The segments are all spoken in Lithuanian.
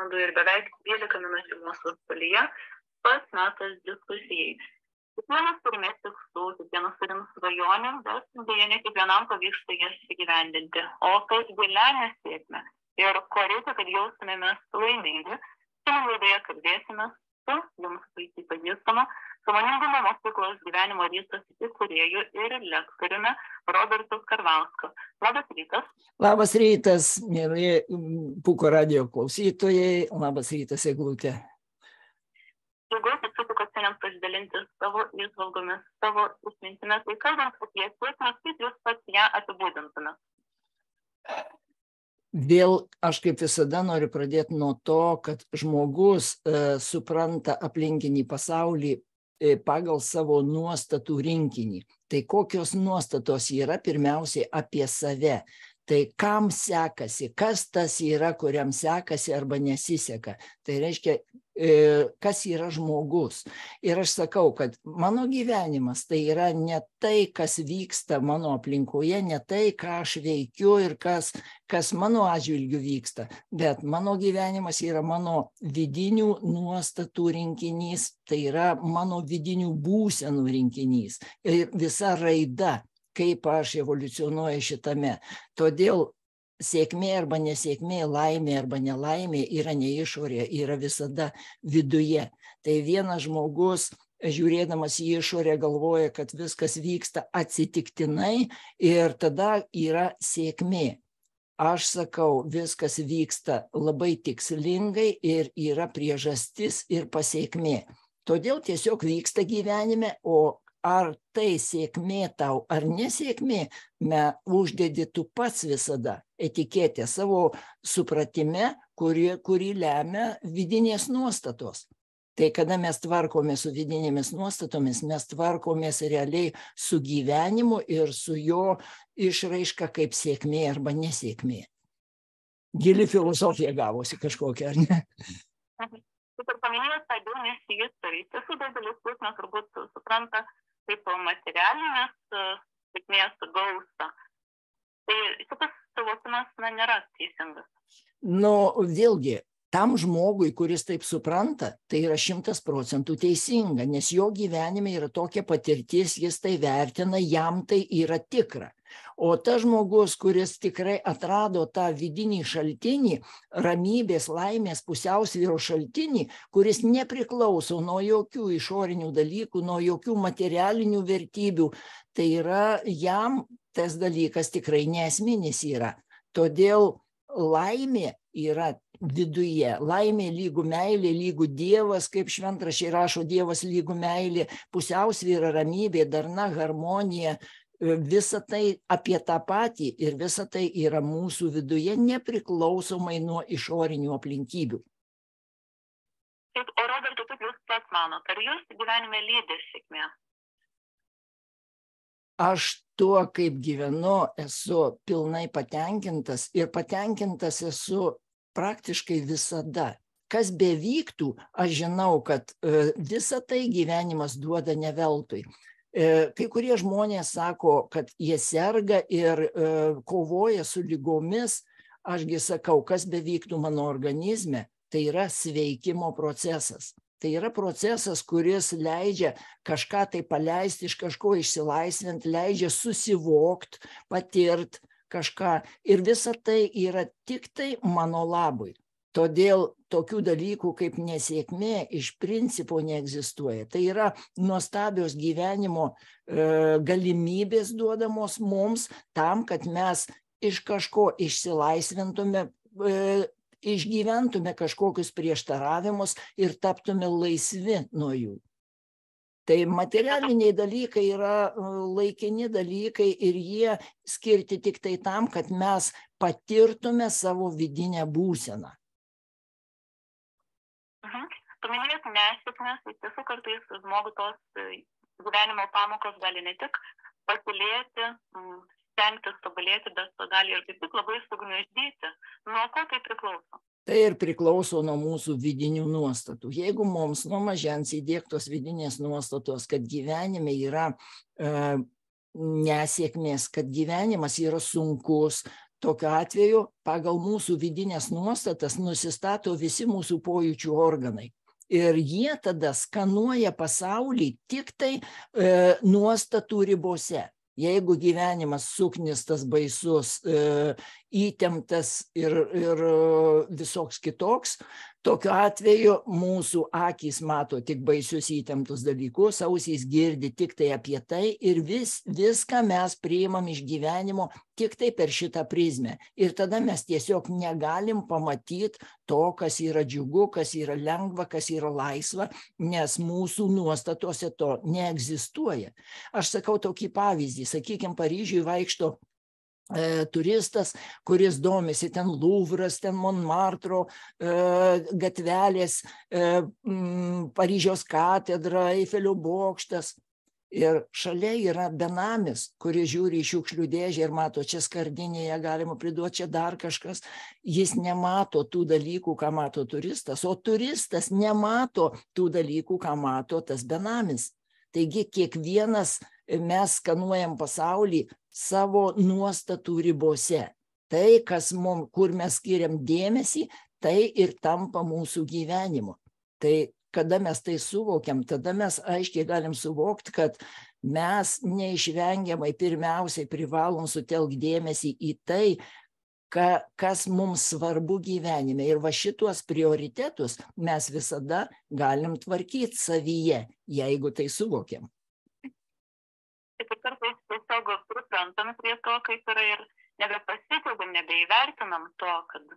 valandų ir beveik 12 minučių mūsų šalyje. Pats metas diskusijai. Kiekvienas turime tikslų, kiekvienas turim svajonių, bet deja ne kiekvienam pavyksta jas įgyvendinti. O kas lemia sėkmę ir ko reikia, kad jaustumėmės laimingi, šiandien laidoje kalbėsime su jums puikiai pažįstama Sąmoningumo mokyklos gyvenimo rytas įkūrėju ir lektoriumi Robertu Karvausku. Labas rytas. Labas rytas, mėly Pūko radijo klausytojai. Labas rytas, Eglutė. Džiaugiuosi, kad šiandien pasidalinti savo įžvalgomis, savo išmintimis. Tai kalbant apie sėkmę, kaip jūs pats ją apibūdintumėte? Vėl aš kaip visada noriu pradėti nuo to, kad žmogus supranta aplinkinį pasaulį pagal savo nuostatų rinkinį. Tai kokios nuostatos yra pirmiausiai apie save. Tai kam sekasi, kas tas yra, kuriam sekasi arba nesiseka. Tai reiškia, kas yra žmogus. Ir aš sakau, kad mano gyvenimas tai yra ne tai, kas vyksta mano aplinkoje, ne tai, ką aš veikiu ir kas mano atžvilgiu vyksta, bet mano gyvenimas yra mano vidinių nuostatų rinkinys, tai yra mano vidinių būsenų rinkinys ir visa raida, kaip aš evoliucionuoju šitame. Todėl sėkmė arba nesėkmė, laimė arba nelaimė yra ne išorė, yra visada viduje. Tai vienas žmogus, žiūrėdamas į išorę, galvoja, kad viskas vyksta atsitiktinai ir tada yra sėkmė. Aš sakau, viskas vyksta labai tikslingai ir yra priežastis ir pasekmė. Todėl tiesiog vyksta gyvenime, o ar tai sėkmė tau ar nesėkmė, uždedi tu pats visada etiketę savo supratime, kuri lemia vidinės nuostatos. Tai kada mes tvarkomės su vidinėmis nuostatomis, mes tvarkomės realiai su gyvenimu ir su jo išraiška kaip sėkmė arba nesėkmė. Gili filosofija gavosi kažkokia, ar ne? Kaip ir paminėjus, tai dėlnės įstoriai. Tiesų daugelis mes turbūt supranta kaip materialinės sėkmės gausą. Tai šitas suvokimas nėra teisingas. Vėlgi, tam žmogui, kuris taip supranta, tai yra 100% teisinga, nes jo gyvenime yra tokia patirtis, jis tai vertina, jam tai yra tikra. O tas žmogus, kuris tikrai atrado tą vidinį šaltinį, ramybės, laimės, pusiausvyros šaltinį, kuris nepriklauso nuo jokių išorinių dalykų, nuo jokių materialinių vertybių, tai yra jam tas dalykas tikrai neesminis yra. Todėl laimė yra viduje. Laimė lygų meilė, lygų Dievas, kaip šventraščiai rašo, Dievas lygų meilė, pusiausvyra, ramybė, darna, harmonija. Visa tai apie tą patį ir visa tai yra mūsų viduje nepriklausomai nuo išorinių aplinkybių. O Robertai, kaip jūs pats manot, ar jūs gyvenime lydi sėkmė? Aš tuo, kaip gyvenu, esu pilnai patenkintas ir patenkintas esu praktiškai visada. Kas bevyktų, aš žinau, kad visa tai gyvenimas duoda ne veltui. Kai kurie žmonės sako, kad jie serga ir kovoja su ligomis. Ašgi sakau, kas bevyktų mano organizme, tai yra sveikimo procesas. Tai yra procesas, kuris leidžia kažką tai paleisti, iš kažko išsilaisvinti, leidžia susivokti, patirti kažką. Ir visa tai yra tik tai mano labui. Todėl tokių dalykų kaip nesėkmė iš principo neegzistuoja. Tai yra nuostabios gyvenimo galimybės duodamos mums tam, kad mes iš kažko išsilaisvintume, išgyventume kažkokius prieštaravimus ir taptume laisvi nuo jų. Tai materialiniai dalykai yra laikini dalykai ir jie skirti tik tai tam, kad mes patirtume savo vidinę būseną. Paminėjus nesėkmės, iš tiesų kartais žmogų tos gyvenimo pamokos gali ne tik patylėti, stengtis tobulėti, bet gali ir kaip tik labai sugniuždyti. Nuo ko tai priklauso? Tai ir priklauso nuo mūsų vidinių nuostatų. Jeigu mums nuo mažens įdiegtos vidinės nuostatos, kad gyvenime yra nesėkmės, kad gyvenimas yra sunkus, tokiu atveju pagal mūsų vidinės nuostatas nusistato visi mūsų pojūčių organai. Ir jie tada skanuoja pasaulį tik tai nuostatų ribose. Jeigu gyvenimas suknistas, baisus, įtemptas ir visoks kitoks, tokiu atveju mūsų akys mato tik baisius įtemptus dalykus, ausys girdi tik tai apie tai ir viską mes priimam iš gyvenimo tik tai per šitą prizmę. Ir tada mes tiesiog negalim pamatyti to, kas yra džiugu, kas yra lengva, kas yra laisva, nes mūsų nuostatose to neegzistuoja. Aš sakau tokį pavyzdį, sakykime, Paryžiuje vaikšto turistas, kuris domisi ten Louvras, ten Montmartro gatvelės, Paryžiaus katedra, Eifelio bokštas. Ir šalia yra benamis, kuris žiūri į šiukšlių dėžę ir mato, čia skardinėje galima priduoti, čia dar kažkas. Jis nemato tų dalykų, ką mato turistas, o turistas nemato tų dalykų, ką mato tas benamis. Taigi kiekvienas mes skanuojam pasaulį savo nuostatų ribose. Tai, kur mes skiriam dėmesį, tai ir tampa mūsų gyvenimu. Tai kada mes tai suvokiam, tada mes aiškiai galim suvokti, kad mes neišvengiamai pirmiausiai privalom sutelkti dėmesį į tai, kas mums svarbu gyvenime. Ir va šituos prioritetus mes visada galim tvarkyti savyje, jeigu tai suvokiam. Taip ir kartais tiesiog priprantam prie to, kaip yra ir nebepasikalbam, nebeįvertinam to, kad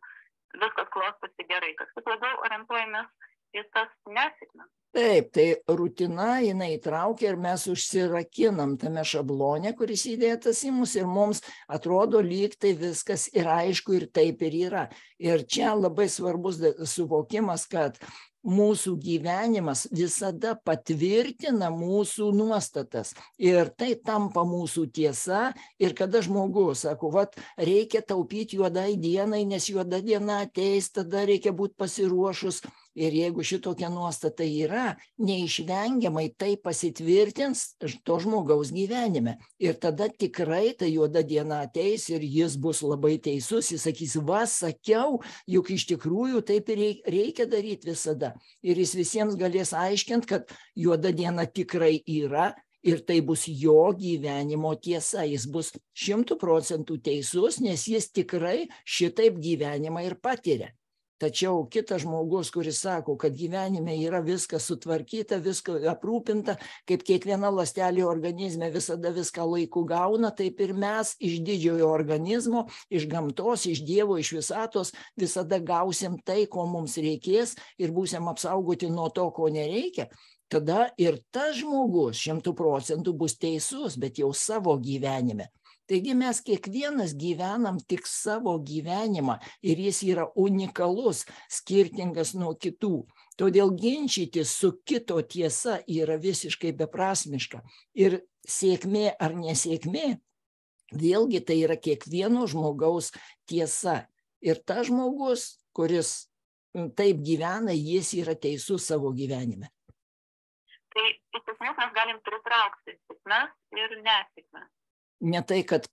viskas klostosi gerai, kad labiau orientuojamės į tas nesėkmes. Taip, tai rutina jinai įtraukia ir mes užsirakinam tame šablone, kuris įdėtas į mus ir mums atrodo lyg tai viskas ir aišku ir taip ir yra. Ir čia labai svarbus suvokimas, kad mūsų gyvenimas visada patvirtina mūsų nuostatas ir tai tampa mūsų tiesa. Ir kada žmogus sako, vat reikia taupyti juodai dienai, nes juoda diena ateis, tada reikia būti pasiruošus. Ir jeigu šitokia nuostata yra, neišvengiamai tai pasitvirtins to žmogaus gyvenime. Ir tada tikrai ta juoda diena ateis ir jis bus labai teisus. Jis sakys, va, sakiau, juk iš tikrųjų taip ir reikia daryti visada. Ir jis visiems galės aiškinti, kad juoda diena tikrai yra ir tai bus jo gyvenimo tiesa. Jis bus 100% teisus, nes jis tikrai šitaip gyvenimą ir patiria. Tačiau kitas žmogus, kuris sako, kad gyvenime yra viskas sutvarkyta, viskas aprūpinta, kaip kiekviena ląstelė organizme visada viską laiku gauna, taip ir mes iš didžiojo organizmo, iš gamtos, iš Dievo, iš visatos visada gausim tai, ko mums reikės ir būsim apsaugoti nuo to, ko nereikia. Tada ir tas žmogus 100% bus teisus, bet jau savo gyvenime. Taigi mes kiekvienas gyvenam tik savo gyvenimą ir jis yra unikalus, skirtingas nuo kitų. Todėl ginčytis su kito tiesa yra visiškai beprasmiška. Ir sėkmė ar nesėkmė, vėlgi tai yra kiekvieno žmogaus tiesa. Ir tas žmogus, kuris taip gyvena, jis yra teisus savo gyvenime. Tai iš esmės mes galim pritraukti sėkmes ir nesėkmes. Ne tai, kad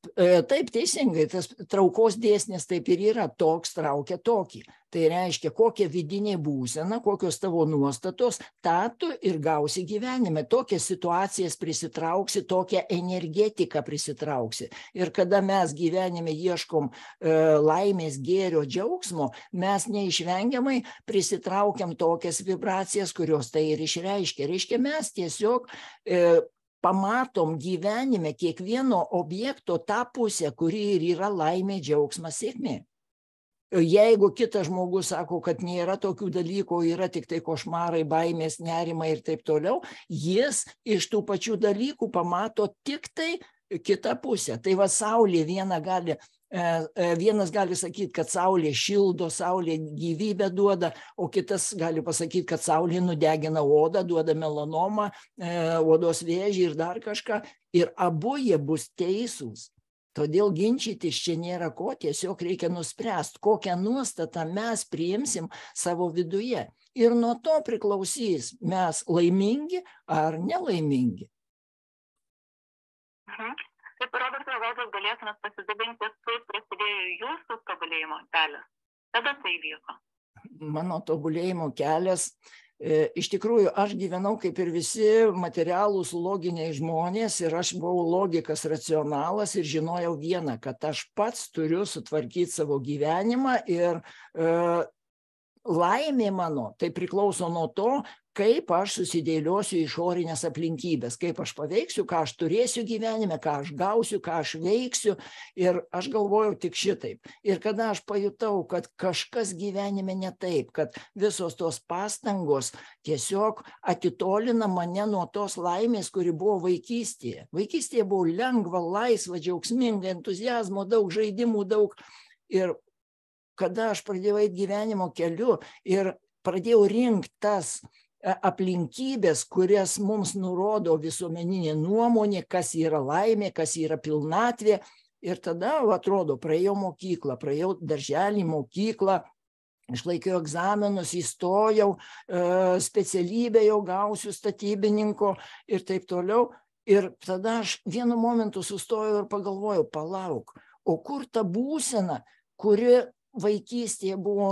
taip teisingai, tas traukos dėsnis taip ir yra, toks traukia tokį. Tai reiškia, kokia vidinė būsena, kokios tavo nuostatos, tą tu ir gausi gyvenime. Tokias situacijas prisitrauksi, tokią energetiką prisitrauksi. Ir kada mes gyvenime ieškom laimės, gėrio, džiaugsmo, mes neišvengiamai prisitraukiam tokias vibracijas, kurios tai ir išreiškia. Reiškia, mes tiesiog pamatom gyvenime kiekvieno objekto tą pusę, kuri ir yra laimė, džiaugsmas, sėkmė. Jeigu kitas žmogus sako, kad nėra tokių dalykų, yra tik tai košmarai, baimės, nerimai ir taip toliau, jis iš tų pačių dalykų pamato tik tai kitą pusę. Tai va, saulė vienas gali sakyti, kad saulė šildo, saulė gyvybę duoda, o kitas gali pasakyti, kad saulė nudegina odą, duoda melanomą, odos vėžį ir dar kažką. Ir abu jie bus teisūs. Todėl ginčytis čia nėra ko, tiesiog reikia nuspręsti, kokią nuostatą mes priimsim savo viduje. Ir nuo to priklausys, mes laimingi ar nelaimingi. Kaip Robertai, galbūt galėtumėt pasidalinti, kaip prasidėjo jūsų tobulėjimo kelias? Kada tai vyko? Mano tobulėjimo kelias, iš tikrųjų, aš gyvenau kaip ir visi materialūs loginiai žmonės ir aš buvau logikas, racionalas ir žinojau vieną, kad aš pats turiu sutvarkyti savo gyvenimą ir laimė mano, tai priklauso nuo to, kaip aš susidėliosiu išorinės aplinkybės, kaip aš paveiksiu, ką aš turėsiu gyvenime, ką aš gausiu, ką aš veiksiu. Ir aš galvojau tik šitaip. Ir kada aš pajutau, kad kažkas gyvenime ne taip, kad visos tos pastangos tiesiog atitolina mane nuo tos laimės, kuri buvo vaikystėje. Vaikystėje buvo lengva, laisva, džiaugsminga, entuziazmo daug, žaidimų daug. Ir kada aš pradėjau eiti gyvenimo keliu ir pradėjau rinkti tas aplinkybės, kurias mums nurodo visuomeninė nuomonė, kas yra laimė, kas yra pilnatvė. Ir tada, atrodo, praėjau mokyklą, praėjau darželį, mokyklą, išlaikiau egzaminus, įstojau, specialybę jau gausiu statybininko ir taip toliau. Ir tada aš vienu momentu sustojau ir pagalvojau, palauk, o kur ta būsena, kuri vaikystėje buvo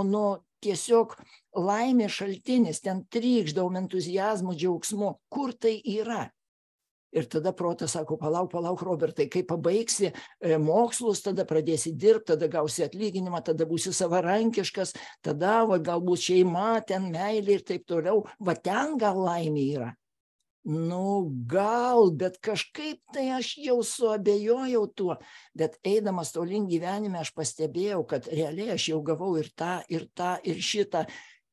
tiesiog laimės šaltinis, ten trykšdavom entuziazmu, džiaugsmu, kur tai yra? Ir tada protas sako, palauk, Robertai, kai pabaigsi mokslus, tada pradėsi dirbti, tada gausi atlyginimą, tada būsi savarankiškas, tada galbūt šeima, ten meilė ir taip toliau, ten gal laimė yra. Gal, bet kažkaip tai aš jau suabejojau tuo, bet eidamas tolyn gyvenime aš pastebėjau, kad realiai aš jau gavau ir tą, ir šitą,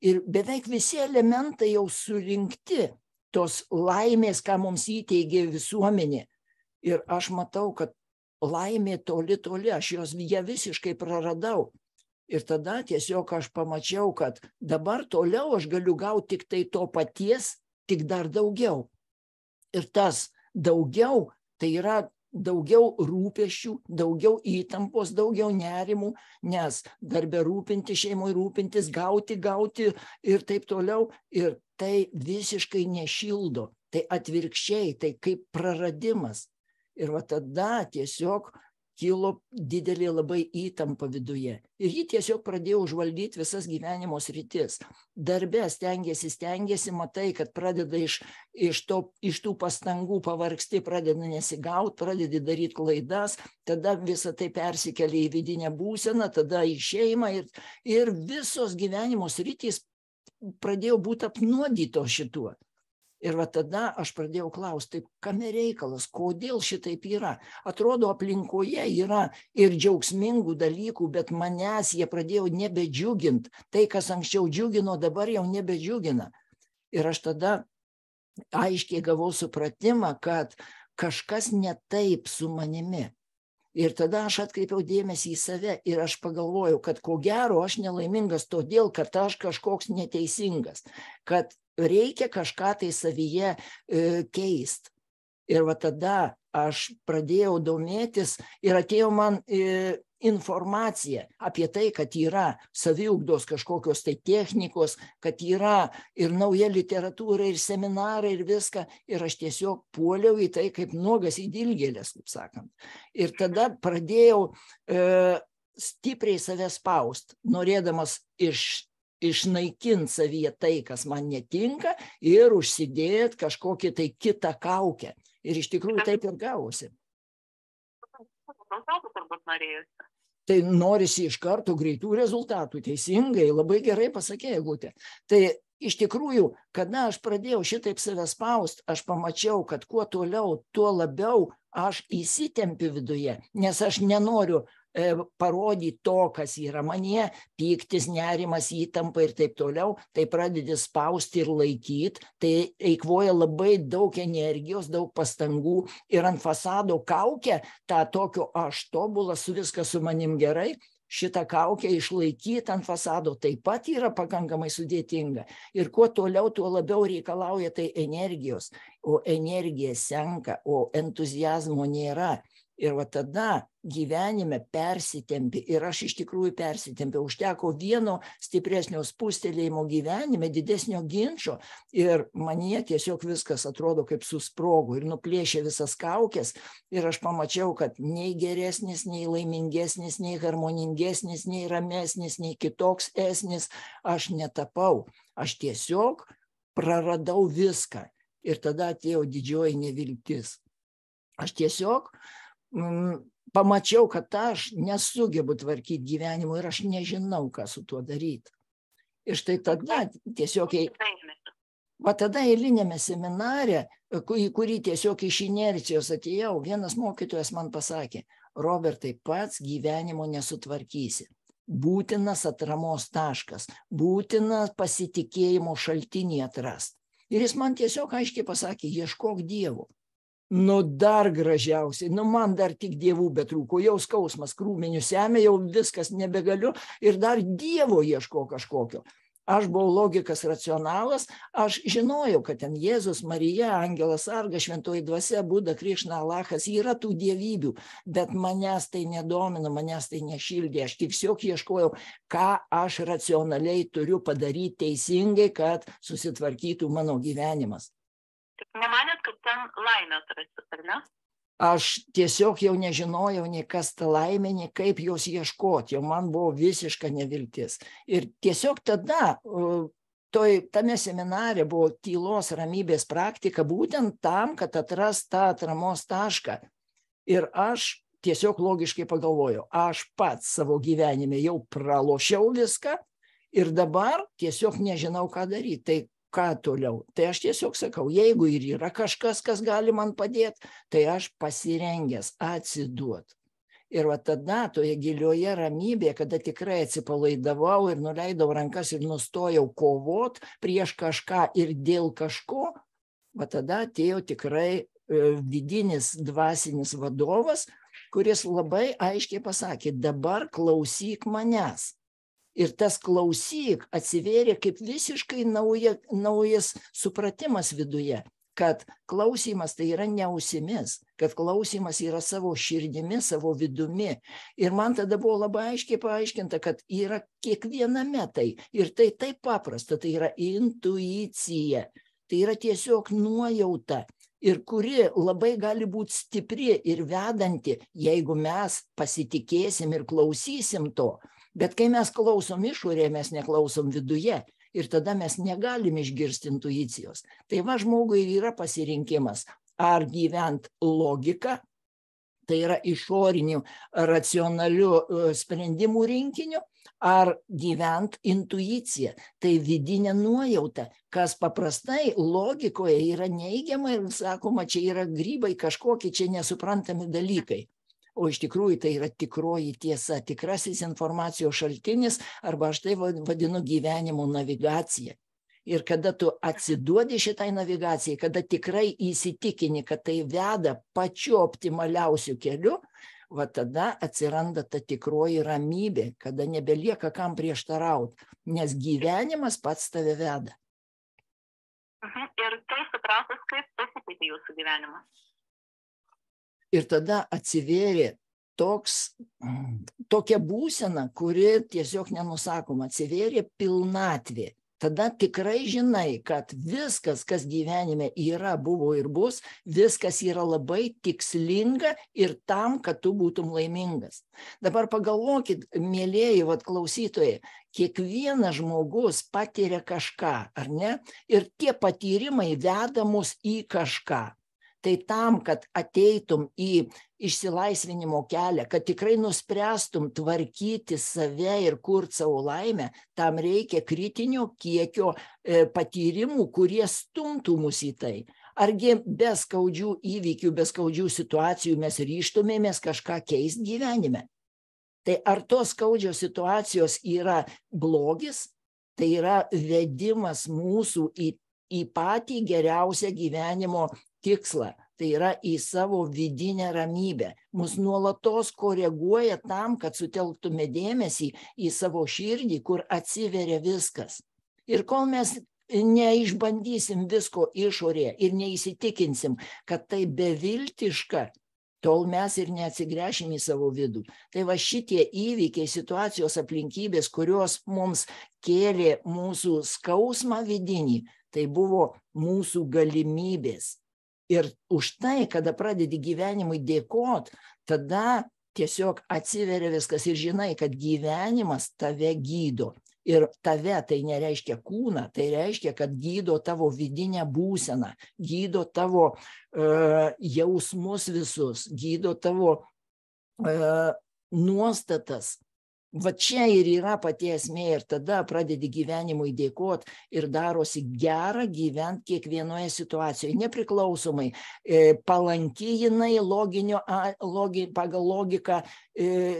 ir beveik visi elementai jau surinkti tos laimės, ką mums įteigė visuomenė. Ir aš matau, kad laimė toli, aš ją visiškai praradau. Ir tada tiesiog aš pamačiau, kad dabar toliau aš galiu gauti tik tai to paties, tik dar daugiau. Ir tas daugiau, tai yra daugiau rūpesčių, daugiau įtampos, daugiau nerimų, nes darbe rūpinti, šeimoje rūpintis, gauti ir taip toliau. Ir tai visiškai nešildo, tai atvirkščiai, tai kaip praradimas. Ir tada tiesiog kilo didelė labai įtampa viduje. Ir ji tiesiog pradėjo užvaldyti visas gyvenimo sritis. Darbe stengiasi, matai, kad pradeda iš tų pastangų pavargsti, pradeda nesigauti, pradeda daryti klaidas, tada visą tai persikelia į vidinę būseną, tada į šeimą ir visos gyvenimo sritys pradėjo būti apnuodytos šituo. Ir tada aš pradėjau klausti, kame reikalas, kodėl šitaip yra. Atrodo, aplinkoje yra ir džiaugsmingų dalykų, bet manęs jie pradėjo nebedžiugint. Tai, kas anksčiau džiugino, dabar jau nebedžiugina. Ir aš tada aiškiai gavau supratimą, kad kažkas ne taip su manimi. Ir tada aš atkreipiau dėmesį į save ir aš pagalvojau, kad ko gero aš nelaimingas todėl, kad aš kažkoks neteisingas, kad reikia kažką tai savyje keist. Ir tada aš pradėjau domėtis ir atėjo man informacija apie tai, kad yra saviugdos kažkokios tai technikos, kad yra ir nauja literatūra, ir seminarai, ir viską. Ir aš tiesiog puoliau į tai kaip nuogas į dilgėlės, kaip sakant. Ir tada pradėjau stipriai save spaust, norėdamas išnaikinti savyje tai, kas man netinka, ir užsidėti kažkokį tai kitą kaukę. Ir iš tikrųjų taip ir gavosi. Tai norisi iš karto greitų rezultatų, teisingai, labai gerai pasakė, Eglutė. Tai iš tikrųjų, kada aš pradėjau šitaip save spaust, aš pamačiau, kad kuo toliau, tuo labiau aš įsitempiu viduje, nes aš nenoriu parodyti to, kas yra manyje, pyktis, nerimas, įtampa ir taip toliau, tai pradedi spausti ir laikyti, tai eikvoja labai daug energijos, daug pastangų ir ant fasado kaukę tą tokio aš tobulas, viskas su manim gerai, šitą kaukę išlaikyti ant fasado taip pat yra pakankamai sudėtinga. Ir kuo toliau, tuo labiau reikalauja tai energijos, o energija senka, o entuziazmo nėra. Ir va tada gyvenime persitempi, ir aš iš tikrųjų persitempiau, užteko vieno stipresnio spustelėjimo gyvenime, didesnio ginčo, ir manyje tiesiog viskas atrodo kaip susprogo ir nuplėšė visas kaukės, ir aš pamačiau, kad nei geresnis, nei laimingesnis, nei harmoningesnis, nei ramesnis, nei kitoks esnis aš netapau. Aš tiesiog praradau viską, ir tada atėjo didžioji neviltis. Aš tiesiog pamačiau, kad aš nesugebu tvarkyti gyvenimo ir aš nežinau, ką su tuo daryti. Ir štai tada tiesiog, va tada eilinėme seminare, į kurį tiesiog iš inercijos atėjau, vienas mokytojas man pasakė: Robertai, pats gyvenimo nesutvarkysi. Būtinas atramos taškas, būtina pasitikėjimo šaltinį atrast. Ir jis man tiesiog aiškiai pasakė: ieškok Dievo. Nu dar gražiausiai, man dar tik dievų betrūko, jau skausmas krūminių semia, jau viskas nebegaliu, ir dar Dievo ieško kažkokio. Aš buvau logikas, racionalas, aš žinojau, kad ten Jėzus, Marija, Angelas Sargas, Šventoji Dvasia, Buda, Krišna, Alachas, yra tų dievybių, bet manęs tai nedomino, manęs tai nešildė, aš tiesiog ieškojau, ką aš racionaliai turiu padaryti teisingai, kad susitvarkytų mano gyvenimas. Nemanėt, kad ten laimę atrasit, ar ne? Aš tiesiog jau nežinojau nei kas ta laimė, nei kaip jos ieškoti, jau man buvo visiška neviltis. Ir tiesiog tada tame seminare buvo tylos ramybės praktika būtent tam, kad atrast tą atramos tašką. Ir aš tiesiog logiškai pagalvojau, aš pats savo gyvenime jau pralošiau viską ir dabar tiesiog nežinau, ką daryti. Tai ką toliau? Tai aš tiesiog sakau, jeigu ir yra kažkas, kas gali man padėti, tai aš pasirengęs atsiduot. Ir va tada toje gilioje ramybėje, kada tikrai atsipalaidavau ir nuleidau rankas ir nustojau kovot prieš kažką ir dėl kažko, va tada atėjo tikrai vidinis dvasinis vadovas, kuris labai aiškiai pasakė: dabar klausyk manęs. Ir tas klausyk atsivėrė kaip visiškai naujas supratimas viduje, kad klausymas tai yra ne ausimis, kad klausymas yra savo širdimi, savo vidumi. Ir man tada buvo labai aiškiai paaiškinta, kad yra kiekviename tai. Ir tai taip paprasta, tai yra intuicija. Tai yra tiesiog nuojauta. Ir kuri labai gali būti stipri ir vedanti, jeigu mes pasitikėsim ir klausysim to. Bet kai mes klausom išorėje, mes neklausom viduje. Ir tada mes negalim išgirsti intuicijos. Tai va, žmogui yra pasirinkimas. Ar gyvent logiką, tai yra išorinių racionalių sprendimų rinkiniu, ar gyvent intuiciją, tai vidinė nuojauta, kas paprastai logikoje yra neigiama ir sakoma, čia yra grybai kažkokie, čia nesuprantami dalykai. O iš tikrųjų tai yra tikroji tiesa, tikrasis informacijos šaltinis, arba aš tai vadinu gyvenimo navigacija. Ir kada tu atsiduodi šitai navigacijai, kada tikrai įsitikini, kad tai veda pačiu optimaliausiu keliu, va tada atsiranda ta tikroji ramybė, kada nebelieka kam prieštarauti, nes gyvenimas pats tave veda. Ir tai supratus, kaip pasikeitė jūsų gyvenimas? Ir tada atsivėrė tokia būsena, kuri tiesiog nenusakoma, atsivėrė pilnatvė. Tada tikrai žinai, kad viskas, kas gyvenime yra, buvo ir bus, viskas yra labai tikslinga ir tam, kad tu būtum laimingas. Dabar pagalvokit, mielieji klausytojai, kiekvienas žmogus patiria kažką, ar ne? Ir tie patyrimai veda mus į kažką. Tai tam, kad ateitum į išsilaisvinimo kelią, kad tikrai nuspręstum tvarkyti save ir kurti savo laimę, tam reikia kritinio kiekio patyrimų, kurie stumtų mus į tai. Argi be skaudžių įvykių, be skaudžių situacijų mes ryžtumėmės kažką keisti gyvenime? Tai ar tos skaudžios situacijos yra blogis? Tai yra vedimas mūsų į patį geriausią gyvenimo tikslą, tai yra į savo vidinę ramybę. Mus nuolatos koreguoja tam, kad sutelktume dėmesį į savo širdį, kur atsiveria viskas. Ir kol mes neišbandysim visko išorėje ir neįsitikinsim, kad tai beviltiška, tol mes ir neatsigręšim į savo vidų. Tai va šitie įvykiai, situacijos aplinkybės, kurios mums kėlė mūsų skausmą vidinį, tai buvo mūsų galimybės. Ir už tai, kada pradedi gyvenimui dėkot, tada tiesiog atsiveria viskas ir žinai, kad gyvenimas tave gydo. Ir tave tai nereiškia kūną, tai reiškia, kad gydo tavo vidinę būseną, gydo tavo jausmus visus, gydo tavo nuostatas. Va čia ir yra pati esmė ir tada pradedi gyvenimui dėkot ir darosi gera gyventi kiekvienoje situacijoje, nepriklausomai palanki jinai pagal logiką,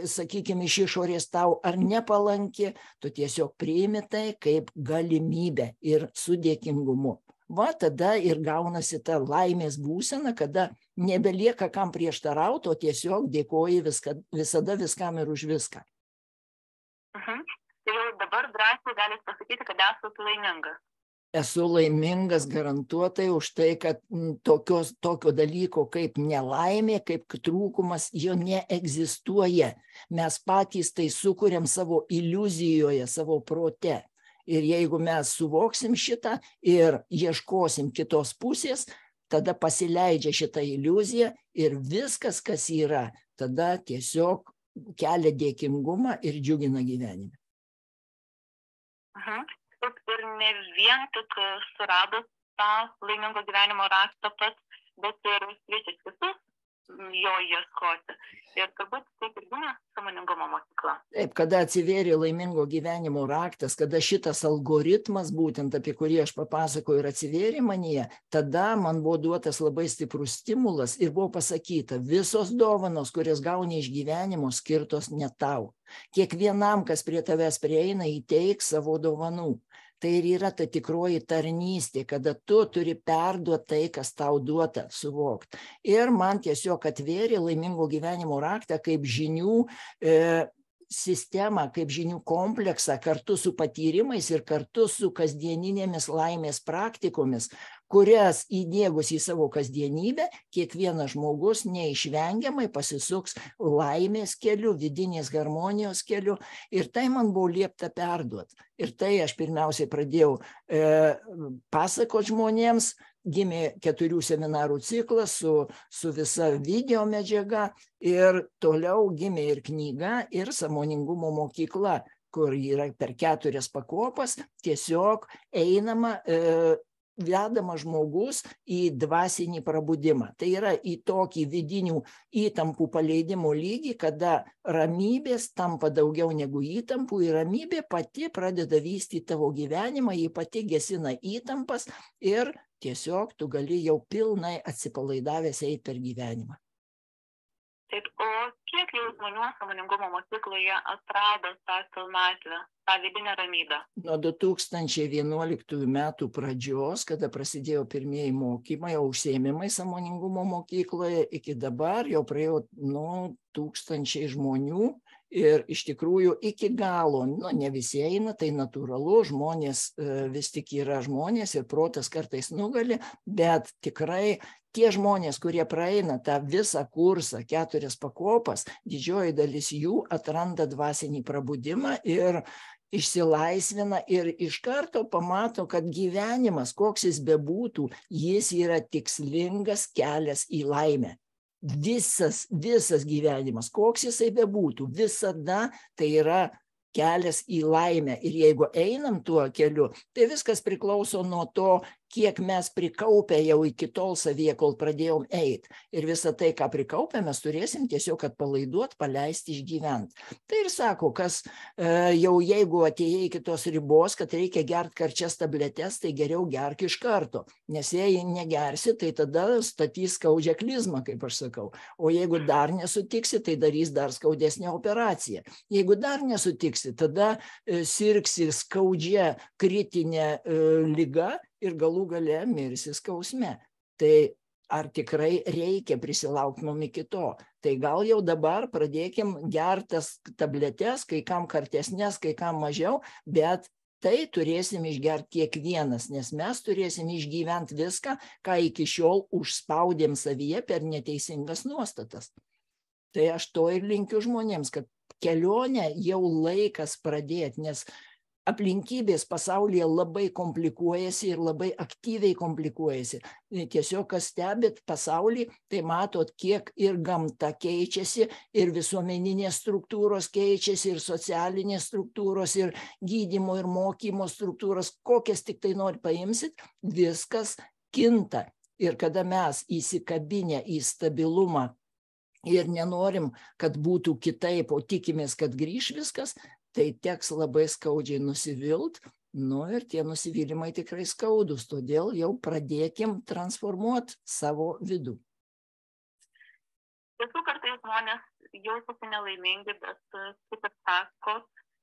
sakykime, iš išorės tau ar nepalanki, tu tiesiog priimi tai kaip galimybę ir su dėkingumu. Va tada ir gaunasi ta laimės būsena, kada nebelieka kam prieštarauti, o tiesiog dėkoji visada viskam ir už viską. Tai jau dabar drąsiai galite pasakyti, kad esate laimingas. Esu laimingas garantuotai už tai, kad tokio dalyko kaip nelaimė, kaip trūkumas, jo neegzistuoja. Mes patys tai sukuriam savo iliuzijoje, savo prote. Ir jeigu mes suvoksim šitą ir ieškosim kitos pusės, tada pasileidžia šitą iliuziją ir viskas, kas yra, tada tiesiog kelia dėkingumą ir džiugina gyvenime. Ir ne vien tik suradot tą laimingo gyvenimo raktą pats, bet ir kviečiat kitus jo ieškoti. Ir turbūt taip ir gimė sąmoningumo mokykla. Taip, kada atsivėrė laimingo gyvenimo raktas, kada šitas algoritmas, būtent apie kurį aš papasakoju, ir atsivėrė manyje, tada man buvo duotas labai stiprus stimulas ir buvo pasakyta, visos dovanos, kurias gauni iš gyvenimo, skirtos ne tau. Kiekvienam, kas prie tavęs prieina, įteik savo dovanų. Tai ir yra ta tikroji tarnystė, kada tu turi perduoti tai, kas tau duota, suvokti. Ir man tiesiog atvėrė laimingo gyvenimo raktą kaip žinių sistemą, kaip žinių kompleksą kartu su patyrimais ir kartu su kasdieninėmis laimės praktikomis, kurias įdiegus į savo kasdienybę, kiekvienas žmogus neišvengiamai pasisuks laimės keliu, vidinės harmonijos keliu. Ir tai man buvo liepta perduoti. Ir tai aš pirmiausiai pradėjau pasakoti žmonėms. Gimė 4 seminarų ciklas su visa video medžiaga ir toliau gimė ir knyga, ir sąmoningumo mokykla, kur yra per 4 pakopas, tiesiog einama, vedama žmogus į dvasinį prabudimą. Tai yra į tokį vidinių įtampų paleidimo lygį, kada ramybės tampa daugiau negu įtampų ir ramybė pati pradeda vystyti tavo gyvenimą, ji pati gesina įtampas ir tiesiog tu gali jau pilnai atsipalaidavęs eiti per gyvenimą. Taip, o kiek jau žmonių sąmoningumo mokykloje atrado tą pilnatvę, tą vidinę ramybę? Nuo 2011 metų pradžios, kada prasidėjo pirmieji mokymai, užsiėmimai sąmoningumo mokykloje, iki dabar jau praėjo 1000 žmonių. Ir iš tikrųjų iki galo, ne visi eina, tai natūralu, žmonės vis tik yra žmonės ir protas kartais nugali, bet tikrai tie žmonės, kurie praeina tą visą kursą, 4 pakopas, didžioji dalis jų atranda dvasinį prabudimą ir išsilaisvina ir iš karto pamato, kad gyvenimas, koks jis bebūtų, jis yra tikslingas kelias į laimę. Visas gyvenimas, koks jisai bebūtų, visada tai yra kelias į laimę. Ir jeigu einam tuo keliu, tai viskas priklauso nuo to, kiek mes prikaupę jau iki tol savyje, kol pradėjom eiti. Ir visą tai, ką prikaupę, mes turėsim tiesiog atpalaiduoti, paleisti, išgyventi. Tai ir sako, kas jau jeigu atėjai iki tos ribos, kad reikia gerti karčias tabletes, tai geriau gerk iš karto. Nes jei negersi, tai tada statys skaudžią klizmą, kaip aš sakau. O jeigu dar nesutiksi, tai darys dar skaudesnę operaciją. Jeigu dar nesutiksi, tada sirgsi skaudžia kritinė liga ir galų gale mirsi skausme. Tai ar tikrai reikia prisilaukti mum iki to? Tai gal jau dabar pradėkim gertas tabletes, kai kam kartesnės, kai kam mažiau, bet tai turėsim išgerti kiekvienas, nes mes turėsim išgyventi viską, ką iki šiol užspaudėm savyje per neteisingas nuostatas. Tai aš to ir linkiu žmonėms, kad kelionę jau laikas pradėti, nes aplinkybės pasaulyje labai komplikuojasi ir labai aktyviai komplikuojasi. Tiesiog, kas stebit pasaulį, tai matot, kiek ir gamta keičiasi, ir visuomeninės struktūros keičiasi, ir socialinės struktūros, ir gydymo ir mokymo struktūros, kokias tik tai nori paimsit, viskas kinta. Ir kada mes įsikabinę į stabilumą ir nenorim, kad būtų kitaip, o tikimės, kad grįš viskas, tai teks labai skaudžiai nusivilt, ir tie nusivylimai tikrai skaudus, todėl jau pradėkim transformuoti savo vidų. Tiesų kartais žmonės jaučiasi nelaimingi, bet kaip ir sako,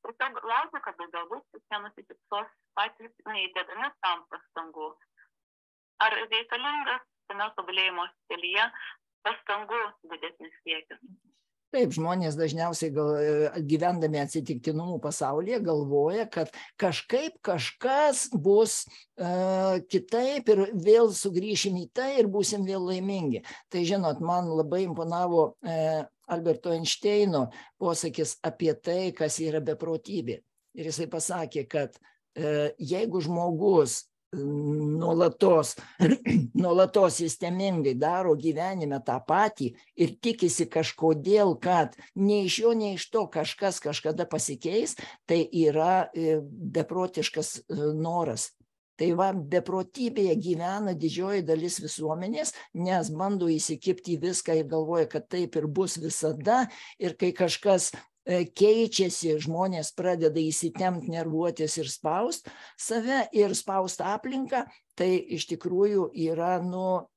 tiesiog laukia, kad galbūt jie nusipiksos patys neįdedami tam pastangų. Ar reikalingas tame tobulėjimo kelyje pastangų didesnis siekis? Taip, žmonės dažniausiai gyvendami atsitiktinumų pasaulyje galvoja, kad kažkaip kažkas bus kitaip ir vėl sugrįšim į tai ir būsim vėl laimingi. Tai žinot, man labai imponavo Alberto Einšteino posakis apie tai, kas yra beprotybė. Ir jisai pasakė, kad jeigu žmogus nuolatos sistemingai daro gyvenime tą patį ir tikisi kažkodėl, kad nei iš jo, nei iš to kažkas kažkada pasikeis, tai yra beprotiškas noras. Tai va, beprotybėje gyvena didžioji dalis visuomenės, nes bando įsikibti į viską ir galvoja, kad taip ir bus visada, ir kai kažkas keičiasi, žmonės pradeda įsitempt, nervuotis ir spaust save ir spaust aplinką, tai iš tikrųjų yra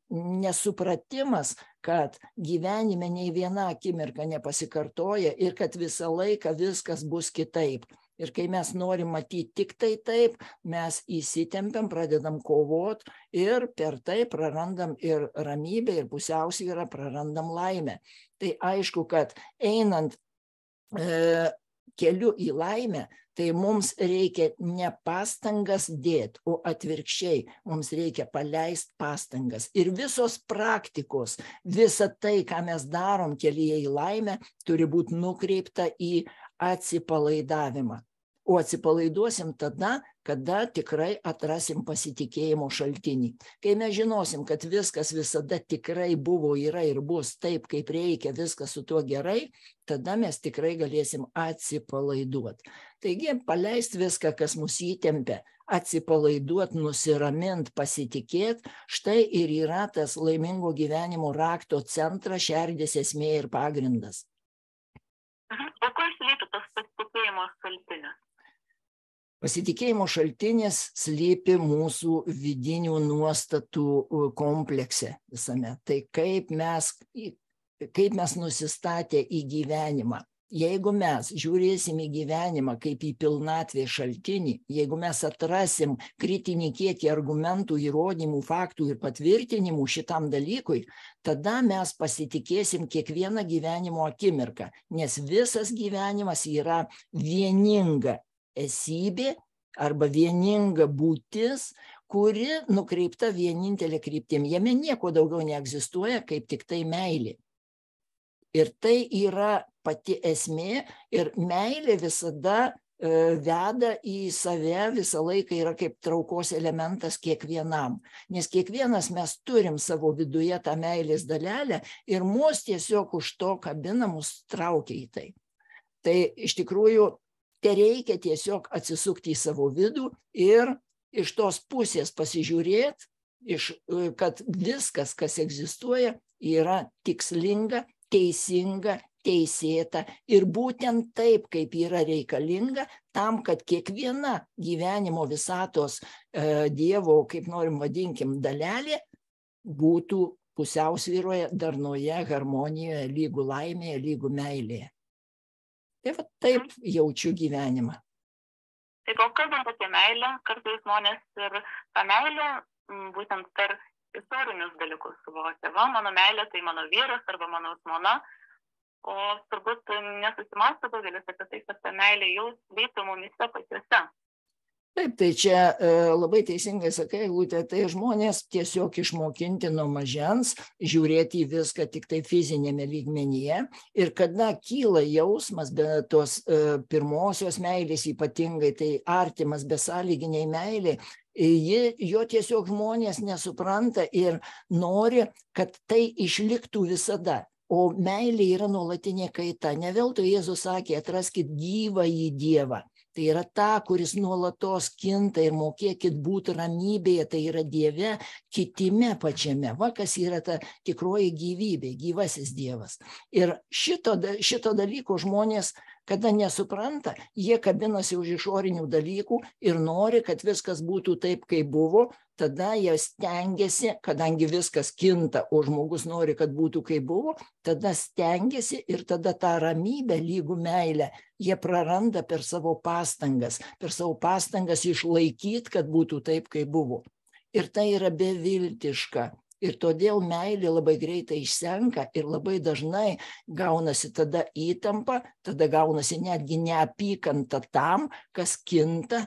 nesupratimas, kad gyvenime nei viena akimirka nepasikartoja ir kad visą laiką viskas bus kitaip. Ir kai mes norim matyti tik tai taip, mes įsitempiam, pradedam kovot ir per tai prarandam ir ramybę, ir pusiausvyrą, prarandam laimę. Tai aišku, kad einant keliu į laimę, tai mums reikia ne pastangas dėti, o atvirkščiai, mums reikia paleisti pastangas. Ir visos praktikos, visa tai, ką mes darom kelyje į laimę, turi būti nukreipta į atsipalaidavimą. O atsipalaiduosim tada, kada tikrai atrasim pasitikėjimo šaltinį. Kai mes žinosim, kad viskas visada tikrai buvo, yra ir bus taip, kaip reikia, viskas su tuo gerai, tada mes tikrai galėsim atsipalaiduoti. Taigi, paleist viską, kas mus įtempia, atsipalaiduoti, nusiramint, pasitikėti, štai ir yra tas laimingo gyvenimo rakto centras, šerdės esmė ir pagrindas. O kur slypi tas pasitikėjimo šaltinis? Pasitikėjimo šaltinis slypi mūsų vidinių nuostatų komplekse visame. Tai kaip mes nusistatę į gyvenimą. Jeigu mes žiūrėsim į gyvenimą kaip į pilnatvės šaltinį, jeigu mes atrasim kritinį kiekį argumentų, įrodymų, faktų ir patvirtinimų šitam dalykui, tada mes pasitikėsim kiekvieną gyvenimo akimirką, nes visas gyvenimas yra vieninga esybė arba vieninga būtis, kuri nukreipta vienintelė kryptim. Jame nieko daugiau neegzistuoja, kaip tik tai meilė. Ir tai yra pati esmė ir meilė visada veda į save, visą laiką yra kaip traukos elementas kiekvienam. Nes kiekvienas mes turim savo viduje tą meilės dalelę ir mus tiesiog už to kabina, mus traukia į tai. Tai iš tikrųjų tereikia tiesiog atsisukti į savo vidų ir iš tos pusės pasižiūrėti, kad viskas, kas egzistuoja, yra tikslinga, teisinga, teisėta ir būtent taip, kaip yra reikalinga, tam, kad kiekviena gyvenimo visatos Dievo, kaip norim vadinkim, dalelė, būtų pusiausvyroje, darnoje, harmonijoje, lygų laimėje, lygų meilėje. Tai va taip jaučiu gyvenimą. Taip, o kalbant apie meilę, kartais žmonės ir tą meilę būtent per istorinius dalykus suvokia. Va, mano meilė tai mano vyras arba mano žmona, o turbūt nesusimąsto daugelis apie tai, kad ta meilė jau slypi mumyse pačiuose. Taip, tai čia labai teisingai sakai, Eglutė, tai žmonės tiesiog išmokinti nuo mažens žiūrėti į viską tik tai fizinėme lygmenyje ir kada kyla jausmas, be tos pirmosios meilės ypatingai, tai artimas besąlyginiai meilė, jo tiesiog žmonės nesupranta ir nori, kad tai išliktų visada. O meilė yra nuolatinė kaita. Ne veltui Jėzus sakė, atraskit gyvąjį Dievą. Tai yra ta, kuris nuolatos kinta ir mokėkit būti ramybėje, tai yra Dieve, kitime pačiame. Va, kas yra ta tikroji gyvybė, gyvasis Dievas. Ir šito dalyko žmonės, kada nesupranta, jie kabinasi už išorinių dalykų ir nori, kad viskas būtų taip, kaip buvo, tada jie stengiasi, kadangi viskas kinta, o žmogus nori, kad būtų kaip buvo, tada stengiasi ir tada tą ramybę lygų meilę jie praranda per savo pastangas išlaikyti, kad būtų taip, kaip buvo. Ir tai yra beviltiška. Ir todėl meilė labai greitai išsenka ir labai dažnai gaunasi tada įtampa, tada gaunasi netgi neapykanta tam, kas kinta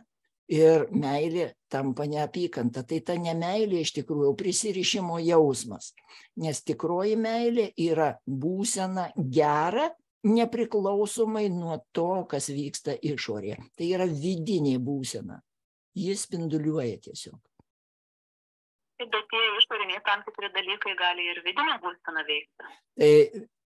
ir meilė tampa neapykanta. Tai ta nemeilė iš tikrųjų prisirišimo jausmas, nes tikroji meilė yra būsena gera, nepriklausomai nuo to, kas vyksta išorėje. Tai yra vidinė būsena. Jis spinduliuoja tiesiog. Bet tie išoriniai tam tikri dalykai gali ir vidinę būseną veikti. Tai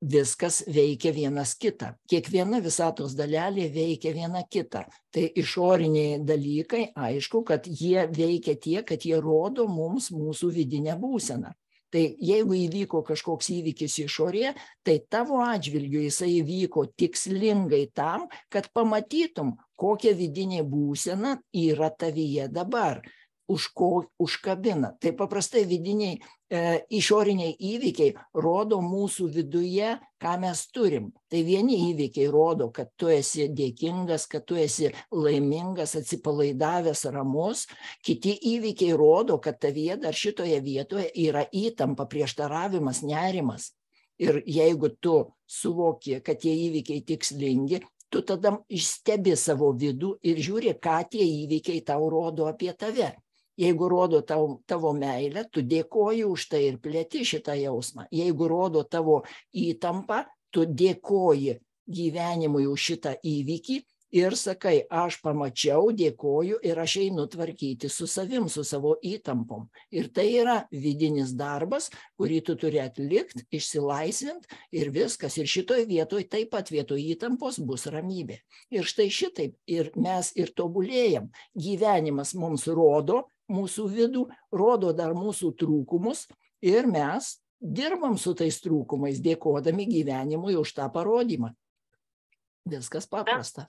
viskas veikia vienas kitą. Kiekviena visatos dalelė veikia viena kitą. Tai išoriniai dalykai, aišku, kad jie veikia tiek, kad jie rodo mums mūsų vidinę būseną. Tai jeigu įvyko kažkoks įvykis išorėje, tai tavo atžvilgiu jisai įvyko tikslingai tam, kad pamatytum, kokia vidinė būsena yra tavyje dabar. Už ko užkabina. Tai paprastai vidiniai išoriniai įvykiai rodo mūsų viduje, ką mes turim. Tai vieni įvykiai rodo, kad tu esi dėkingas, kad tu esi laimingas, atsipalaidavęs, ramus. Kiti įvykiai rodo, kad tavyje dar šitoje vietoje yra įtampa, prieštaravimas, nerimas. Ir jeigu tu suvoki, kad tie įvykiai tikslingi, tu tada stebi savo vidų ir žiūri, ką tie įvykiai tau rodo apie tave. Jeigu rodo tavo meilę, tu dėkoji už tai ir plėti šitą jausmą. Jeigu rodo tavo įtampą, tu dėkoji gyvenimui už šitą įvykį ir sakai, aš pamačiau, dėkoju ir aš einu tvarkyti su savim, su savo įtampom. Ir tai yra vidinis darbas, kurį tu turi atlikti, išsilaisvinti ir viskas. Ir šitoj vietoj, taip pat vietoj įtampos bus ramybė. Ir štai šitaip ir mes ir tobulėjam. Gyvenimas mums rodo mūsų vidų, rodo dar mūsų trūkumus ir mes dirbam su tais trūkumais, dėkodami gyvenimui už tą parodymą. Viskas paprasta.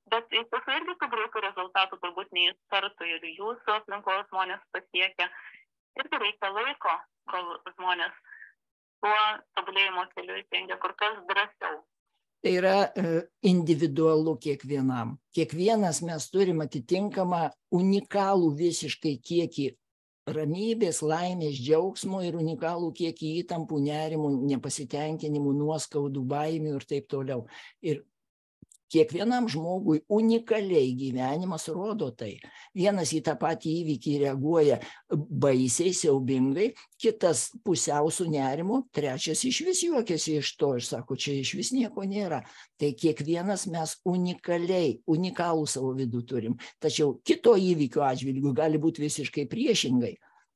Bet iš tiesų irgi su greitų rezultatų turbūt neįstartų ir jūsų aplinkos žmonės pasiekia. Irgi reikia laiko, kol žmonės tuo tobulėjimo keliu žengia kur kas drąsiau. Tai yra individualu kiekvienam. Kiekvienas mes turim atitinkamą unikalų visiškai kiekį ramybės, laimės, džiaugsmo ir unikalų kiekį įtampų, nerimų, nepasitenkinimų, nuoskaudų, baimių ir taip toliau. Ir kiekvienam žmogui unikaliai gyvenimas rodo tai. Vienas į tą patį įvykį reaguoja baisiai, siaubingai, kitas pusiau su nerimu, trečias išvis juokiasi iš to ir sako, čia išvis nieko nėra. Tai kiekvienas mes unikalų savo vidų turim. Tačiau kito įvykio atžvilgiu gali būti visiškai priešingai.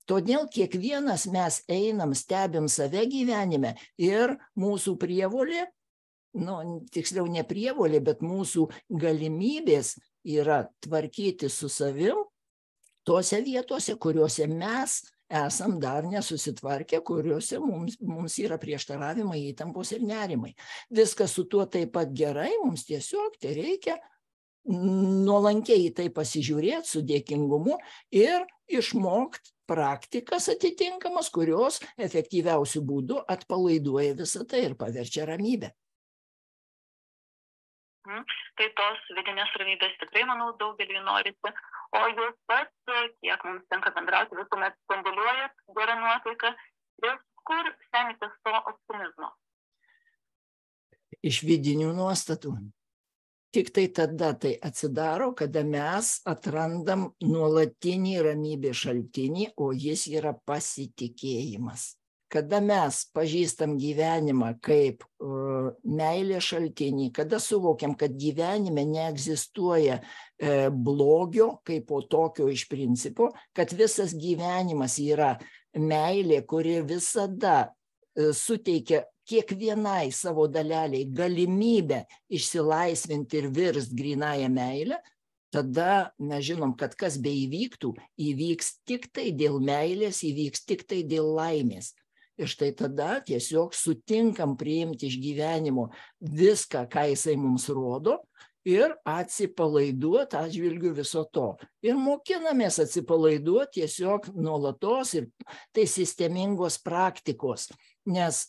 Todėl kiekvienas mes einam, stebim save gyvenime ir mūsų prievolė, tiksliau ne prievolė, bet mūsų galimybės yra tvarkyti su savim tose vietose, kuriuose mes esam dar nesusitvarkę, kuriuose mums yra prieštaravimai, įtampos ir nerimai. Viskas su tuo taip pat gerai, mums tiesiog tai reikia nuolankiai į tai pasižiūrėti su dėkingumu ir išmokti praktikas atitinkamas, kurios efektyviausių būdų atpalaiduoja visą tai ir paverčia ramybę. Tai tos vidinės ramybės tikrai, manau, daugeliui norisi. O jūs pats, kiek mums tenka bendrauti, visuomet spinduliuojat gerą nuotaiką. Ir kur semitės to optimizmo? Iš vidinių nuostatų. Tik tai tada tai atsidaro, kada mes atrandam nuolatinį ramybės šaltinį, o jis yra pasitikėjimas. Kada mes pažįstam gyvenimą kaip meilės šaltinį, kada suvokiam, kad gyvenime neegzistuoja blogio kaip po tokio iš principo, kad visas gyvenimas yra meilė, kuri visada suteikia kiekvienai savo daleliai galimybę išsilaisvinti ir virst grynąją meilę, tada mes žinom, kad kas beįvyktų, įvyks tik tai dėl meilės, įvyks tik tai dėl laimės. Ir štai tada tiesiog sutinkam priimti iš gyvenimo viską, ką jisai mums rodo, ir atsipalaiduoti atžvilgiu viso to. Ir mokinamės atsipalaiduoti tiesiog nuolatos, ir tai sistemingos praktikos, nes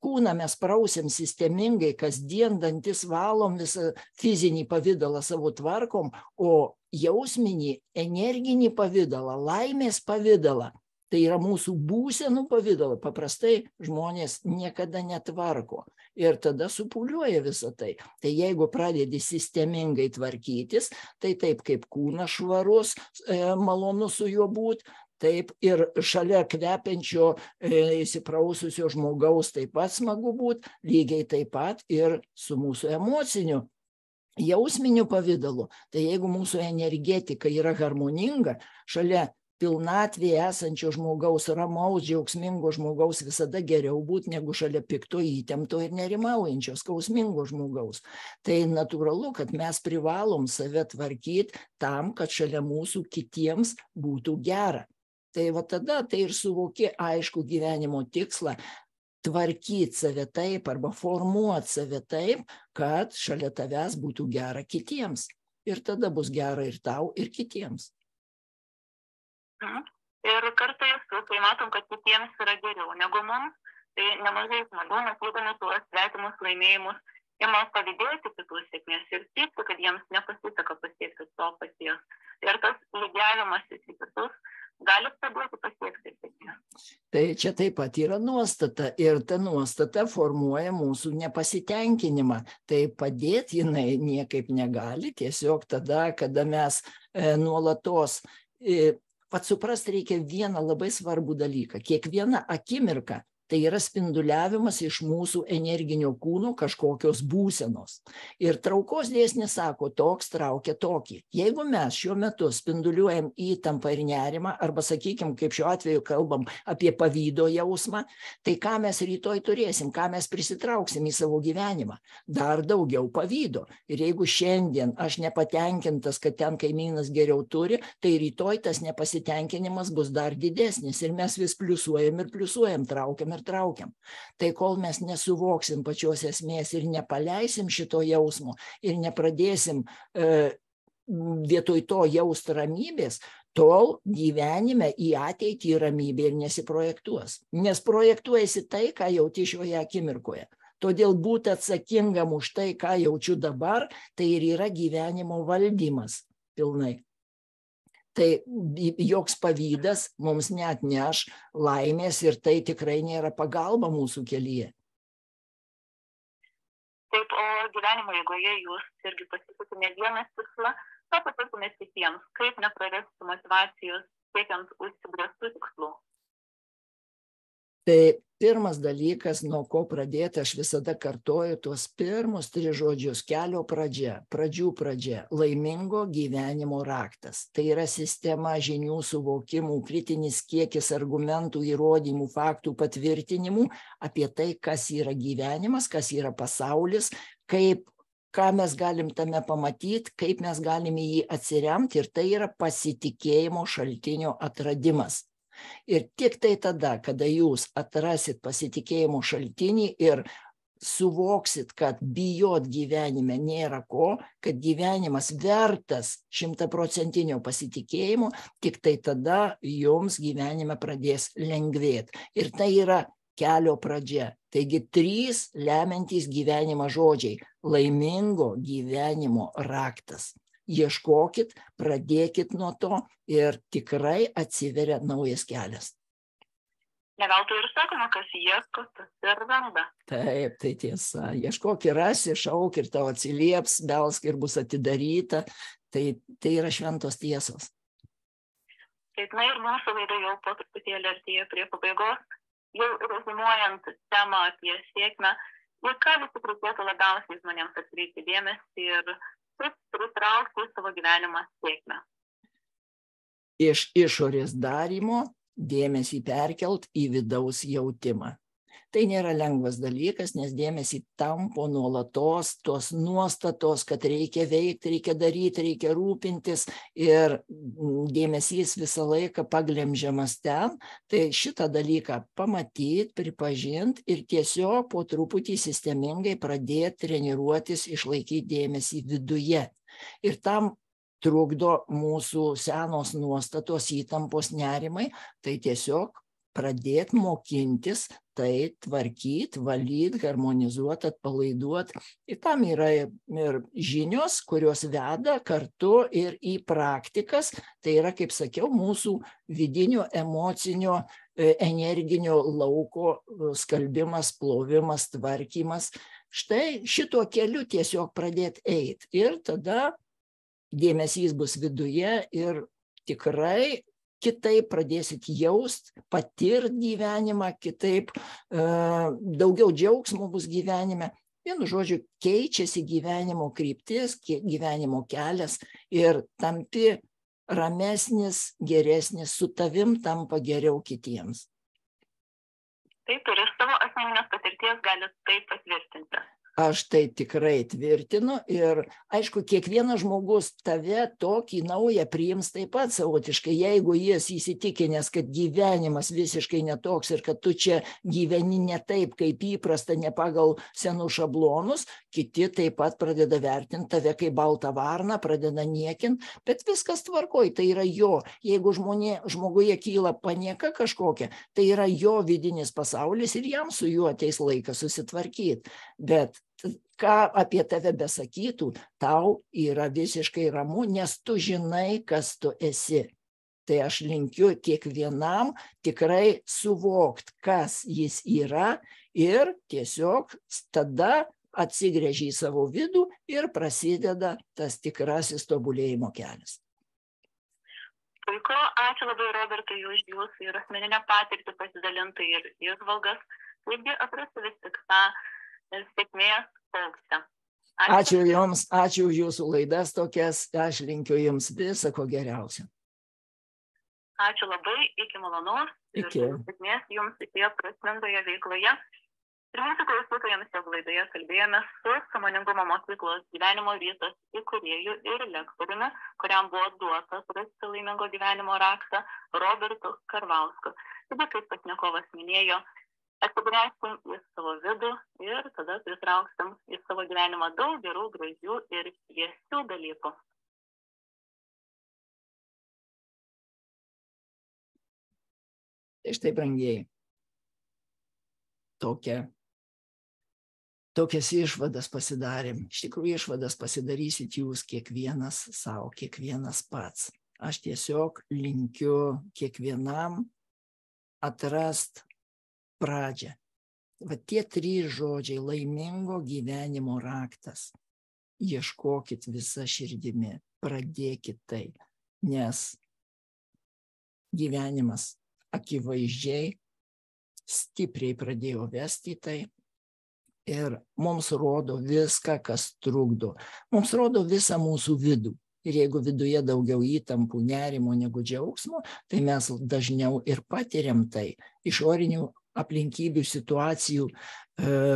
kūną mes prausiam sistemingai, kasdien dantis valom, visą fizinį pavydalą savo tvarkom, o jausminį, energinį pavydalą, laimės pavydalą, tai yra mūsų būsenų pavydalą, paprastai žmonės niekada netvarko. Ir tada supūliuoja visą tai. Tai jeigu pradedi sistemingai tvarkytis, tai taip kaip kūnas švarus, malonu su juo būti, taip ir šalia kvepiančio įsipraususio žmogaus taip pat smagu būti, lygiai taip pat ir su mūsų emociniu, jausminiu pavidalu. Tai jeigu mūsų energetika yra harmoninga, šalia pilnatvėje esančio žmogaus, ramaus, džiaugsmingo žmogaus visada geriau būti negu šalia pikto, įtempto ir nerimaujančio, skausmingo žmogaus. Tai natūralu, kad mes privalom save tvarkyti tam, kad šalia mūsų kitiems būtų gera. Tai va tada tai ir suvoki aišku gyvenimo tikslą, tvarkyti save taip arba formuoti save taip, kad šalia tavęs būtų gera kitiems. Ir tada bus gera ir tau, ir kitiems. Ir kartais, kai matom, kad kitiems yra geriau negu mums, tai nemažai žmonių, matydami tuos svetimus laimėjimus, ima pavydėti kitų sėkmės ir siekti, kad jiems nepasiseka pasiekti to paties. Ir tas lygiavimas į kitus gali padėti pasiekti sėkmės. Tai čia taip pat yra nuostata, ir ta nuostata formuoja mūsų nepasitenkinimą. Tai padėti jinai niekaip negali, tiesiog tada, kada mes nuolatos... Pat suprast reikia vieną labai svarbų dalyką. Kiekviena akimirka tai yra spinduliavimas iš mūsų energinio kūno kažkokios būsenos. Ir traukos dėsnis sako, toks traukia tokį. Jeigu mes šiuo metu spinduliuojam įtampą ir nerimą, arba sakykime, kaip šiuo atveju kalbam apie pavydo jausmą, tai ką mes rytoj turėsim, ką mes prisitrauksim į savo gyvenimą? Dar daugiau pavydo. Ir jeigu šiandien aš nepatenkintas, kad ten kaimynas geriau turi, tai rytoj tas nepasitenkinimas bus dar didesnis. Ir mes vis pliusuojam ir pliusuojam, traukiam ir traukiam. Tai kol mes nesuvoksim pačios esmės ir nepaleisim šito jausmo ir nepradėsim vietoj to jaust ramybės, tol gyvenime į ateitį ramybė ir nesiprojektuos. Nes projektuojasi tai, ką jauti šioje akimirkoje. Todėl būti atsakingam už tai, ką jaučiu dabar, tai ir yra gyvenimo valdymas pilnai. Tai joks pavydas mums neatneš laimės ir tai tikrai nėra pagalba mūsų kelyje. Taip, o gyvenimo eigoje jūs irgi pasisakėte ne vieną tikslą, ką pasakytumėte kitiems, kaip neprarasti motyvacijos siekiant užsibrėžtų tikslų? Tai pirmas dalykas, nuo ko pradėti, aš visada kartoju tuos pirmus 3 žodžius: kelio pradžia, pradžių pradžia, laimingo gyvenimo raktas. Tai yra sistema žinių, suvokimų, kritinis kiekis argumentų, įrodymų, faktų, patvirtinimų apie tai, kas yra gyvenimas, kas yra pasaulis, ką mes galim tame pamatyti, kaip mes galime jį atsiremti, ir tai yra pasitikėjimo šaltinio atradimas. Ir tik tai tada, kada jūs atrasit pasitikėjimo šaltinį ir suvoksit, kad bijot gyvenime nėra ko, kad gyvenimas vertas 100% pasitikėjimo, tik tai tada jums gyvenime pradės lengvėti. Ir tai yra kelio pradžia. Taigi 3 lemiantys gyvenimą žodžiai: laimingo gyvenimo raktas. Ieškokit, pradėkit nuo to ir tikrai atsiveria naujas kelias. Neveltui ir sakoma, kas ieško, tas ir randa. Taip, tai tiesa. Ieškok ir rasi, šauk ir tau atsilieps, belsk ir bus atidaryta. Tai yra šventos tiesos. Taip, na ir mūsų laida jau po truputėlį artėja prie pabaigos. Jau rezimuojant temą apie sėkmę, ir ką vis tik reikėtų labiausiai žmonėms atkreipti dėmesį ir kaip pritraukti savo gyvenimą sėkmę. Iš išorės darymo dėmesį perkelt į vidaus jautimą. Tai nėra lengvas dalykas, nes dėmesį tampo nuolatos tos nuostatos, kad reikia veikti, reikia daryti, reikia rūpintis ir dėmesys visą laiką paglemžiamas ten. Tai šitą dalyką pamatyti, pripažinti ir tiesiog po truputį sistemingai pradėti treniruotis, išlaikyti dėmesį viduje. Ir tam trukdo mūsų senos nuostatos, įtampos, nerimai, tai tiesiog pradėti mokintis, tai tvarkyti, valyti, harmonizuoti, atpalaiduoti. Ir tam yra ir žinios, kurios veda kartu ir į praktikas. Tai yra, kaip sakiau, mūsų vidinio, emocinio, energinio lauko skalbimas, plovimas, tvarkymas. Štai šituo keliu tiesiog pradėti eiti. Ir tada dėmesys bus viduje ir tikrai kitaip pradėsit jaust, patirt gyvenimą, kitaip daugiau džiaugsmo bus gyvenime. Vienu žodžiu, keičiasi gyvenimo kryptis, gyvenimo kelias ir tampi ramesnis, geresnis, su tavim tampa geriau kitiems. Taip, ir iš savo asmeninės patirties galit tai patvirtinti. Aš tai tikrai tvirtinu ir aišku, kiekvienas žmogus tave tokį naują priims taip pat savotiškai, jeigu jis įsitikinęs, kad gyvenimas visiškai netoks ir kad tu čia gyveni ne taip, kaip įprasta, ne pagal senus šablonus, kiti taip pat pradeda vertinti tave kaip baltą varną, pradeda niekinti, bet viskas tvarkoj, tai yra jo. Jeigu žmoguje kyla panieka kažkokia, tai yra jo vidinis pasaulis ir jam su juo ateis laikas susitvarkyti. Bet ką apie tave besakytų, tau yra visiškai ramu, nes tu žinai, kas tu esi. Tai aš linkiu kiekvienam tikrai suvokti, kas jis yra ir tiesiog tada atsigręžia į savo vidų ir prasideda tas tikrasis tobulėjimo kelias. Puiku, ačiū labai, Robertai, už jūsų ir asmeninę patirtį pasidalintą ir įžvalgas. Taigi atrasti vis tik tą sėkmės paukštę. Ačiū Jums, ačiū už Jūsų laidas tokias, aš linkiu Jums viso ko geriausio. Ačiū labai, iki malonaus ir sėkmės Jums įpėjo prasmingoje veikloje. Ir mūsų klausytojams jau laidoje kalbėjome su Sąmoningumo mokyklos gyvenimo rytas įkūrėju ir lektoriumi, kuriam buvo duotas rasti laimingo gyvenimo raktą Robertu Karvausku. Taigi, kaip pašnekovas minėjo, atsigręžkim į savo vidų ir tada pritrauksim į savo gyvenimą daug gerų, gražių ir šviesių dalykų. Tai štai, brangieji, tokias išvadas pasidarėm. Iš tikrųjų, išvadas pasidarysit jūs kiekvienas savo, kiekvienas pats. Aš tiesiog linkiu kiekvienam atrast pradžią. Va tie 3 žodžiai - laimingo gyvenimo raktas. Ieškokit visą širdimi, pradėkit tai, nes gyvenimas akivaizdžiai stipriai pradėjo vesti tai ir mums rodo viską, kas trukdo. Mums rodo visą mūsų vidų. Ir jeigu viduje daugiau įtampų, nerimo negu džiaugsmo, tai mes dažniau ir patiriam tai. Išorinių aplinkybių, situacijų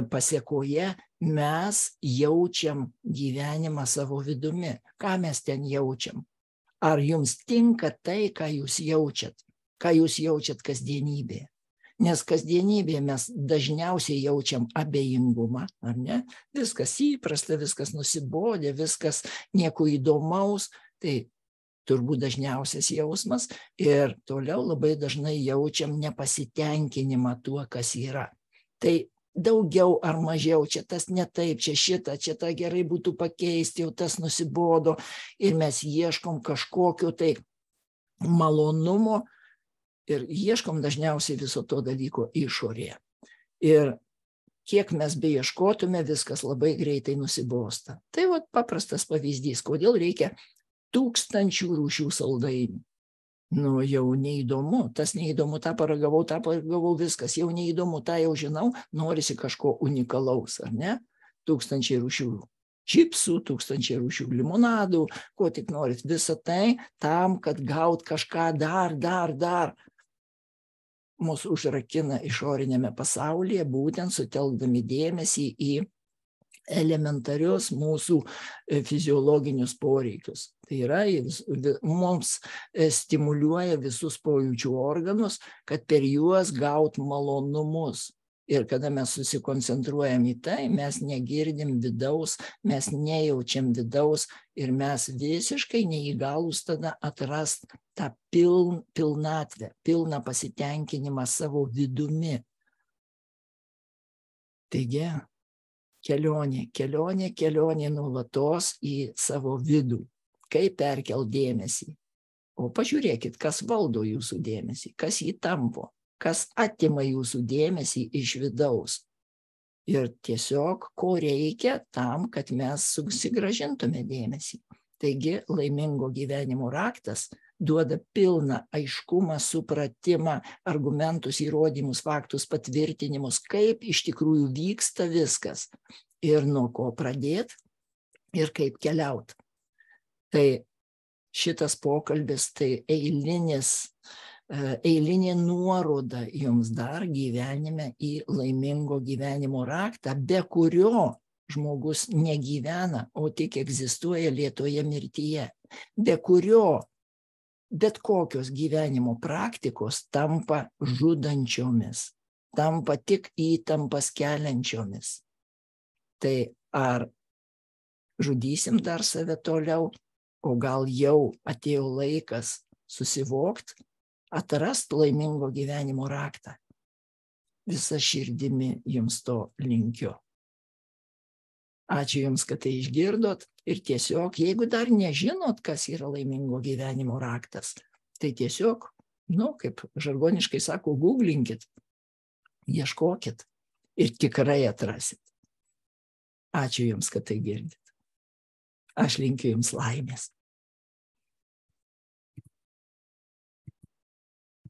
pasėkoje mes jaučiam gyvenimą savo vidumi. Ką mes ten jaučiam? Ar jums tinka tai, ką jūs jaučiat? Ką jūs jaučiat kasdienybėje? Nes kasdienybėje mes dažniausiai jaučiam abejingumą, ar ne? Viskas įprasta, viskas nusibodę, viskas nieko įdomaus. Tai turbūt dažniausias jausmas ir toliau labai dažnai jaučiam nepasitenkinimą tuo, kas yra. Tai daugiau ar mažiau, čia tas ne taip, čia šitą, čia tą gerai būtų pakeisti, jau tas nusibodo ir mes ieškom kažkokio tai malonumo Ir ieškom dažniausiai viso to dalyko išorėje. Ir kiek mes beieškotume, viskas labai greitai nusibosta. Tai vat paprastas pavyzdys, kodėl reikia 1000 rūšių saldainių. Nu, jau neįdomu, tas neįdomu, tą paragavau, viskas, jau neįdomu, tą jau žinau, norisi kažko unikalaus, ar ne? 1000 rūšių čipsų, 1000 rūšių limonadų, ko tik norit, visą tai tam, kad gaut kažką dar. Mūsų užrakina išorinėme pasaulyje, būtent sutelkdami dėmesį į elementarius mūsų fiziologinius poreikius. Tai yra, mums stimuliuoja visus pojūčių organus, kad per juos gaut malonumus. Ir kada mes susikoncentruojam į tai, mes negirdim vidaus, mes nejaučiam vidaus ir mes visiškai neįgalūs tada atrast tą pilnatvę, pilną pasitenkinimą savo vidumi. Taigi, kelionė nuolatos į savo vidų. Kaip perkelt dėmesį? O pažiūrėkit, kas valdo jūsų dėmesį, kas jį tampo, kas atima jūsų dėmesį iš vidaus. Ir tiesiog, ko reikia tam, kad mes susigrąžintume dėmesį. Taigi, laimingo gyvenimo raktas duoda pilną aiškumą, supratimą, argumentus, įrodymus, faktus, patvirtinimus, kaip iš tikrųjų vyksta viskas ir nuo ko pradėti ir kaip keliauti. Tai šitas pokalbis tai eilinė nuoroda jums dar gyvenime į laimingo gyvenimo raktą, be kurio žmogus negyvena, o tik egzistuoja lėtoje mirtyje, be kurio bet kokios gyvenimo praktikos tampa žudančiomis, tampa tik įtampas keliančiomis. Tai ar žudysim dar save toliau, o gal jau atėjo laikas susivokt, atrast laimingo gyvenimo raktą. Visa širdimi jums to linkiu. Ačiū jums, kad tai išgirdot ir tiesiog, jeigu dar nežinot, kas yra laimingo gyvenimo raktas, tai tiesiog, kaip žargoniškai sako, googlinkit, ieškokit ir tikrai atrasit. Ačiū jums, kad tai girdit. Aš linkiu jums laimės.